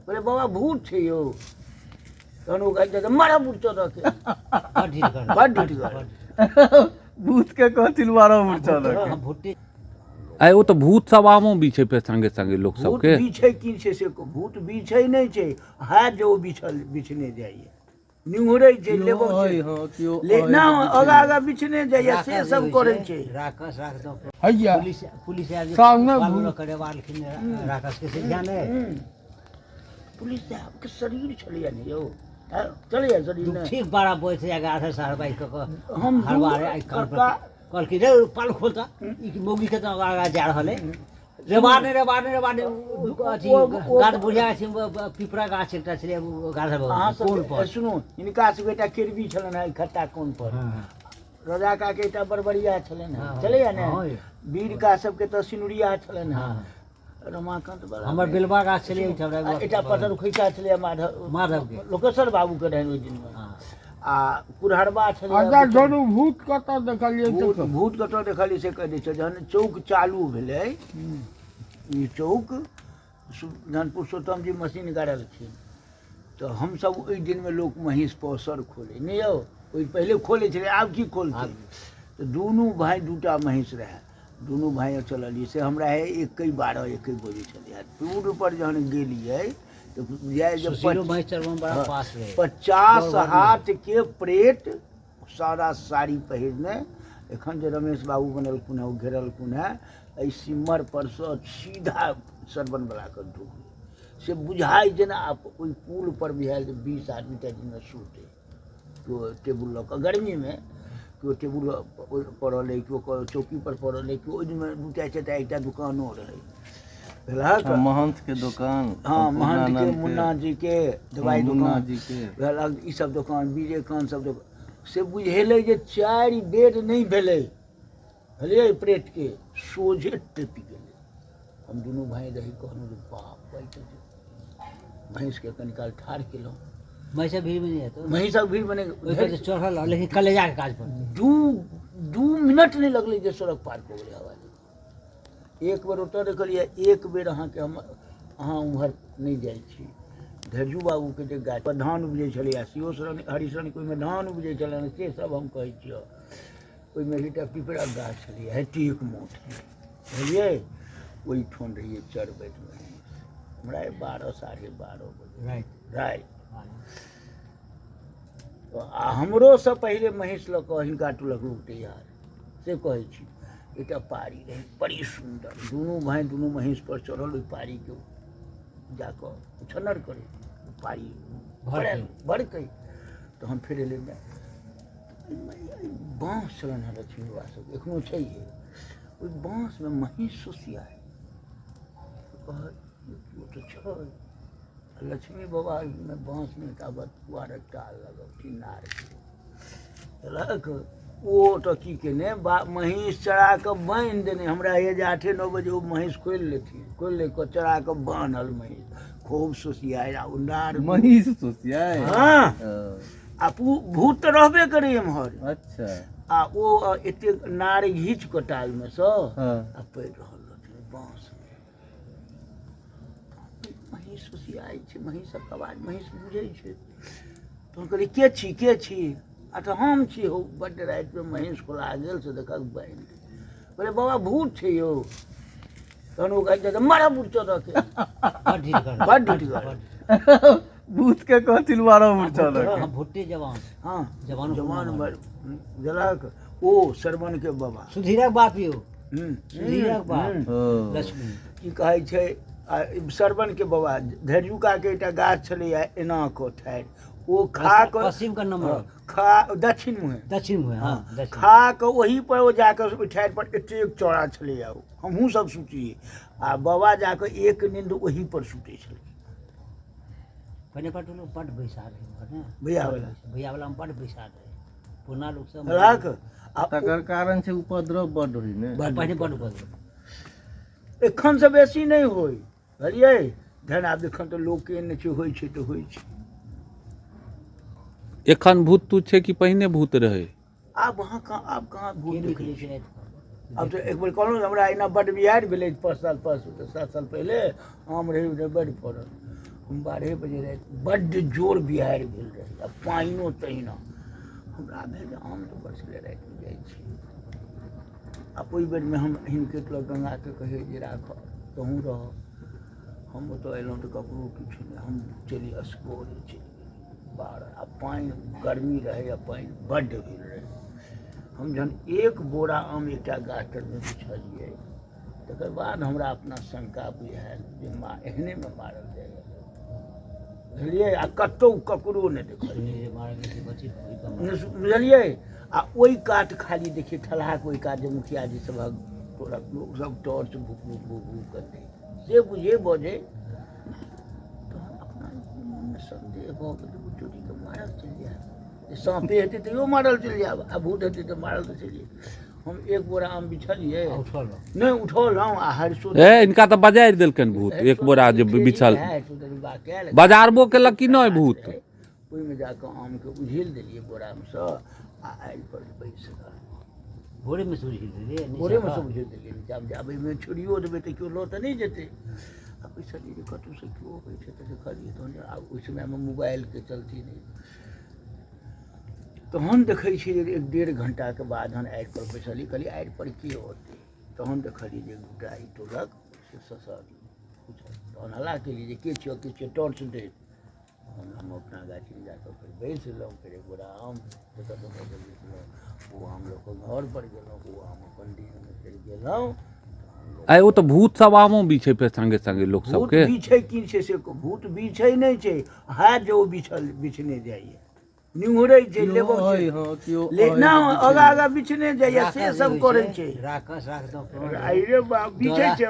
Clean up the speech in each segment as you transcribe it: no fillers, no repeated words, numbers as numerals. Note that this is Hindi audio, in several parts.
बोले बाबा भूत छे यो तहन ओ कहते तो मारा मूर्छा रखे बड़ ढीठगर भूत के कहथिन मारो मूर्छा लगे भुट्टी आइ ओ तऽ भूत सब आमो बीछे पे संगे संगे लोक भूत सबके बीछे की छे से भूत बीछे नहीं छे हाथ जो बिछने जाइए निहुरै छे लेबो छे हां कियो ले ना आगा आगा बिछने जाइए से सब करे छे राकस राख दो हैया पुलिस आबि सामने बाल करे वालखिन राकस के से जाने पुलिस साहब के शरीर छलिए ने यो चलिए शरीर ने ठीक बारा बोय से 11 साढ़े 22 को हम हरबारे आई कल की रे पाल खोलता ई मोगी के तो आगा जा रहले रेबाने अथी गाछ बुढ़िया छै पिपरा गाछ एकटा छले गाछ कोन पर सुनो इनका से बेटा किरबी छलन है खट्टा कोन पर राजा का के एकटा बड़बड़िया छलन है चले ने वीर का सब के तो सिनुरिया छलन है रमाकांत बड़ा हमर बेलबा गाछ छले एकटा पत्थर खैचा छले माधव के लोकेश्वर बाबू के रहन ओइ दिन में आ कुरहरबा छले अच्छा दोनों भूत कतऽ देखलियै भूत कतऽ देखलियै से कह दै छै जहन चौक चालू भेलै ई चौक जहन पुरुषोत्तम जी मशीन गाड़लखिन तो हम सब ओइ दिन में लोक महिष पौसर खोले नहीं यौ ओइ पहले खोले छलै आब की खोलते तो दुनू भाई दूटा महिष रहे दुनू भाई चललिए से हमरा है 1:12 1 बजे चलिए टूर पर जहन गेलिए तो जाए जब 50 हाथ के प्रेत सारा साड़ी पहिरने एखन जे रमेश बाबू बनलखुन है ओ घेरलखुन है एहि सिमर पर से सीधा सरबन बला कर ढूक से बुझाई जेना ओइ पुल पर बिहार 20 आदमी तक में सूते तो टेबुल लऽ कऽ गर्मी में केओ टेबुल पड़ल है केओ चौकी पर पड़ल है केओ ओहि में दूटा चारिटा एकटा दुकानो रहे महंत के दुकान हाँ महंत के मुन्ना जी के दवाई दुकान जी के ई सब दुकान बीजे कान सब दुकान से बुझेले जे 4 बेर नहीं भेले बुझलिए प्रेत के सोझे टपि गेले हम दुनू भाई रही कहलहुँ जे बाप भाई तो भैंस के कनिकाल ठाढ़ केलहुँ महिषा भीड़ में नहीं है तो महिषा भीड़ बने चढ़ल लेकिन कलेजा के काज पर 2 मिनट नहीं लगले जे सड़क पार कर गेलै आवाज एक बेर ओतऽ देखलिए एक बेर अहाँके हम अहाँ उम्हर नहीं जाइ छी धैर्जू बाबू के जे गाछ पर धान उपजै छलै सीओ शरण हरिशरण के ओहिमे धान उपजै छलनि से सब हम कहै छियै ओहिमे एकटा पिपरा गाछ छलै हेटी एक मोट बुझलियै ओहिठाम रहिए चरबैत में हमरा 12 साढ़े 12 बजे राति आ हमरो से पहले महिष लऽ कऽ हिनका टोलक लोक तैयार से कहै छी एकटा पारी रहे बड़ी सुंदर दुनू भाई दुनू महिष पर चढ़ल ओहि पारी के जाकर छनर करे पारी भड़कै तो हम फिर एले बाँस चलन है लक्ष्मी बाबा सब एखनो छै ओहि बाँस में महिष सोसिया तो छै लक्ष्मी बाबा में बाँस में ताबत पुआर टाल लगल नार के ओ तो की केने महिष चरा के बांधि देने हमरा ये 8-9 बजे वो महिष खोल लेथिन खोल ले को चरा के बांधल महिष खूब सोसियाए आ नार महिष सोसियाए हाँ आ भूत तो रहबे करे एम्हर अच्छा आ ओ एते नार घीच के टाल में से आ पैर रहल बांस महिष सोसियाए छै महिषक आवाज महिष बुझै छै तो कहली के छी अच्छा हम छी हो बड्ड राति में महिष खोला गेल से देखक बांधि बोले बाबा भूत छै यो तहन ओ कहते तो मारा मूर्छा रखे बड़ ढीठगर भूत के कहथिन मारो मूर्छा लगे भुट्टी जवान हाँ जवान जलाक ओ सरवन के बाबा सुधीरक बाप यो सुधीरक बाप लक्ष्मी की कहै छै सरवन के बाबा धैर्युका के एकटा गाछ छलै एना कऽ ठाढ़ि वो खा कर पश्चिम का नंबर खा दक्षिण मुँहे हाँ खा कर वही पर वो जाकर ठाढ़ पर एतेक चौड़ा छलै हमहूँ सब सुतिए आ बाबा जाकर एक नींद वही पर सुते छलै पहले पर तो लोग बड़ बैसा रहे हैं भैया वाला में बड़ बैसा रहे पुना लोग सब राख तकर कारण से उपद्रव बड़ होई ने पहले बड़ उपद्रव एखन से बेसी नहीं होई बुझलिए धन आब एखन तो लोग के ने छै होई छै तो होई छै एखन भूत तू छै कि पहिने भूत रहे आब कहाँ भूत निकले छै अब तो एक बेर कहलहुँ हमरा एना बड्ड बिहारि भेलै 5 साल 7 साल पहले आम रही बड्ड फड़ल हम 12 बजे रहे बड्ड जोर बिहाड़ि भेल रहे आ पानिओ तहिना हमरा भेल जे आम तऽ बरसले रातिमे जाइ छी आ ओहि बेरमे हम हिनके लग गंगाके कहै जे राखऽ तहूँ रह हम ओतऽ अयलहुँ तऽ ककरो किछु नहि हम चलि असगरे चलि गेली बाहर आ पानि गर्मी रहै आ पानि बड्ड भेल रहै हम जहन एक बोरा आम एकटा गाछ तरमे बिछलियै तकर बाद हमरा अपना शंका बुझायल जे एहनेमे मारल जाइए बुझलियै आ कतहु ककरो नहि देखलियै बुझलियै आ ओहि कात खाली देखिए ठल्हाके ओहि कात जे मुखिया जी सभक टोलक लोक सब टॉर्च भूक भूक भूक भूक करतै से बुझे बजे तहन अपना मोनमे संदेह भऽ गेल चोरीके मारल चलि जायब साँपे हेतै तैयो मारल चलि जायब आ भूत हेतै तऽ मारल तऽ चलि जायब हम एक बोरा आम बिछलियै नहि उठौलहुँ आ हरसो ए इनका तऽ बजारि देलकनि भूत एक बोरा जे बिछल बजारबो केलक कि नहि भूत ओहिमे जाकऽ आमके उझिल देलियै बोरामेसँ आ आगि पर बैस भोरेमे से उझिल देलियै भोरेमे से उझिल देलियै नीचाँमे जे आब एहिमे छोड़ियो देबै तऽ केओ लऽ तऽ नहि जेतै आ बैसलियै जे कतहुसँ केओ अबै छै तऽ देखलियै तहन आब ओहि समयमे मोबाइलके चलती नहि तहन देखै छियै जे 1.5 घंटाके बाद हम आगि पर बैसलियै कहलियै आगि पर के होतै तहन देखलियै जे गोटा ई टोलक से ससरी तहन हल्ला केलियै जे के छियै टॉर्च दे हम अपना गाछीमे जाकऽ फेर बैस लेलहुँ फेर एक बोरा आम जतऽ बेचलहुँ ओ आम लऽ कऽ घर पर गेलहुँ ओ आम अपन दिनमे फेर गेलहुँ आइ ओ तऽ भूत सब आमो बिछै फेर संगे संगे लोक भूत सबके बिछै की छै से भूत बिछै नहि छै हाथ जे ओ बिछने जाइए निहुरै छै लेबो छै आगा आगा बिछने जाइए से सब करै छै राखस राख दो अरे बाप बिछै छै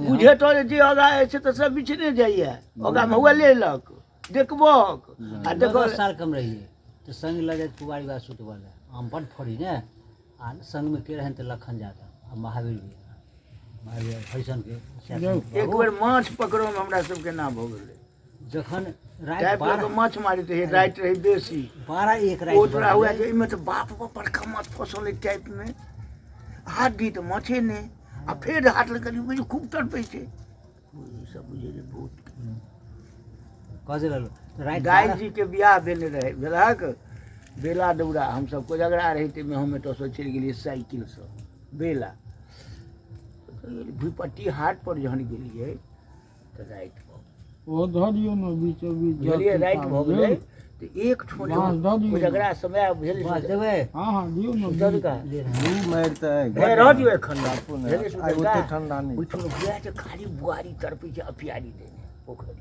बुझे तो जे आगा छै तऽ सब बिछने जाइए आगामे हुआ लेलक देखबक आ देखो 10 साल कम रहिए तो संग लग जाए कुवारी बात सुतबल आम बड़ फड़ी ने आ संग में के रहन तो लखन जाता आ महावीर भी महावीर फैशन के एक बेर माछ पकड़ोमे हमरा सबके ना भऽ गेलै जखन रात टाइप लऽ कऽ माछ मारैत रही राति रही बेसी 12-1 ओ तोरा हुआ जे एहिमे तऽ बाप रे बड़का माछ फँसल अइ टाइपमे हाथ दी तऽ माछे नहि आ फेर हाथ लग करी बुझी खूब तड़पै छै सब बुझे जे भूत कजे ललो रात दाई जी के बियाह भेले रहे भेलक बेला दौड़ा हमसब कोजगरा रही ताहिमे हम एतऽसँ चलि गेलियै साइकिलसँ बेला भूपट्टी हाट पर जहन गेलियै तऽ राति बुझलियै राति भऽ गेलै तऽ एक ठोन कोजगरा समय भेल देबै रह दियौ एखन ठंडा नहि खाली बुआरी तड़पै छै अपियारी देने पोखरि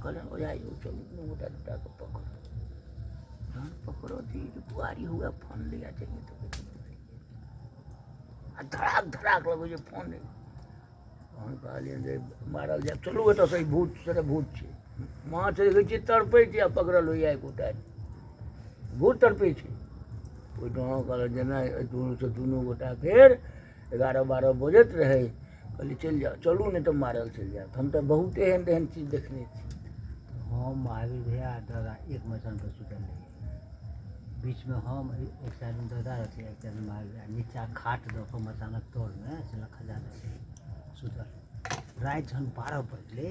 कहलन ओझा यौ चलू गोटा दूटाके पकड़ो जहन पकड़ो बुआरी हुए फोन लिया चाहिए तो आ धड़ाक धड़ाक लगै छै फोन हम कहलियै जे मारल जाए चलू एतऽसँ भूत सरे भूत छै माछ देखै छियै तड़पै छै आ पकड़ल होइए एकोटा भूत तड़पै छै ओहिठाम कहलक जे नहि दुनूसँ दुनू गोटा फेर 11-12 बजैत रहै कहलियै चलि जाउ चलू नहि तऽ मारल चलि जायत हम तऽ बहुत एहन एहन चीज देखने छी हम महावीर भैया दादा एक मचान पर सुतल रही बीच में हम एक साइड में दादा रहते एक साइड में महावीर नीचा खाट दऽ कऽ मचानक तोड़ में से खजा रहे सुतल राति जहन 12 बजले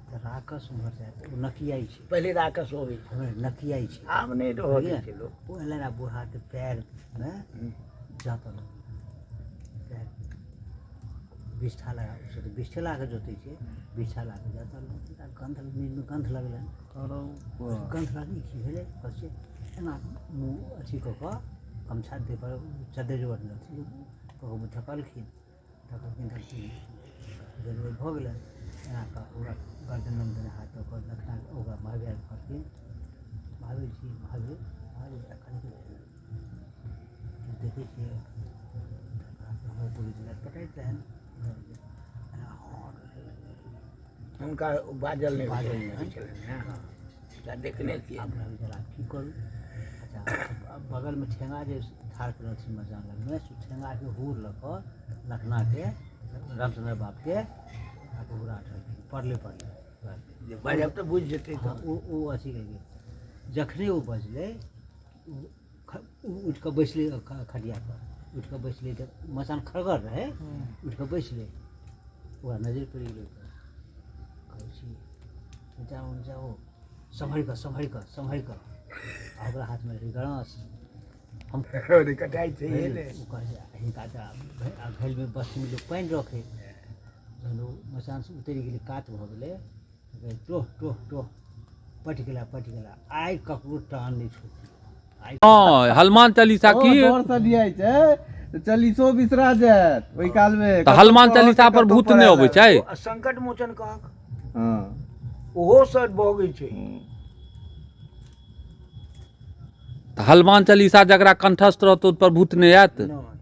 तऽ राकस उम्हर से नकियाई छै पहिले राकस होबै छै नकियाई छै आब नहि रहै छै लोक ओ एलै ना बूढ़ा के पैर में जातल पैर बिष्ठा लगा उसे तो बिष्ठे लगा जोते छै बिष्ठा लगा जातल गंध नींद में गंध लगलन गंध लगी कि भेलै कसे एना मुँह अथी कऽ कऽ गमछा देह पर चद्दर जोड़ अथी कऽ ढकलखिन जरूर भऽ गेलै एना कऽ ओकरा गर्दन देने हाथ दऽ कऽ लखना ओकरा महावीर कहलखिन महावीर जी महावीर एखन देखै छियै हमर पुलिस पटाइत रहनि हुनका बाजल नहि देखने छियै की करू अच्छा बगलमे ठेंगा जे ठाढ़ रहथिन मचान लगमे से ठेंगाके हुर लऽ कऽ लखनाके रामचंद्र बापके हुरा पड़ले बाजब तऽ बुझि जेतै ओ अथी कहि जखने ओ बजलै उठि कऽ बैसलै खटिया पर उठि कऽ बैसलै तऽ मचान खड़गर रहै उठि कऽ बैसलै ओकरा नजरि पड़ि गेलै कहै छी जाओ संभल कर आ ओकरा हाथ में गणस हम कटाई चाहिए ले हिनका घैल में बस्ती में लोग पानि रखे जहन ओ मचान से उतरि गेलै कात भऽ गेलै टोह टोह टोह पटि गेला आइ ककरो टान नहि छुटलै हाँ हनुमान चालीसा की डर से लियाइ छै तऽ चालीसो बिसरा जायत ओहि काल में तऽ हनुमान चालीसा पर भूत नहि अबै छै संकट मोचन कहक हाँ ओहो सर भोगै छै तऽ हनुमान चालीसा जकरा कंठस्थ रहतौ ओहि पर भूत नहि आयत नहि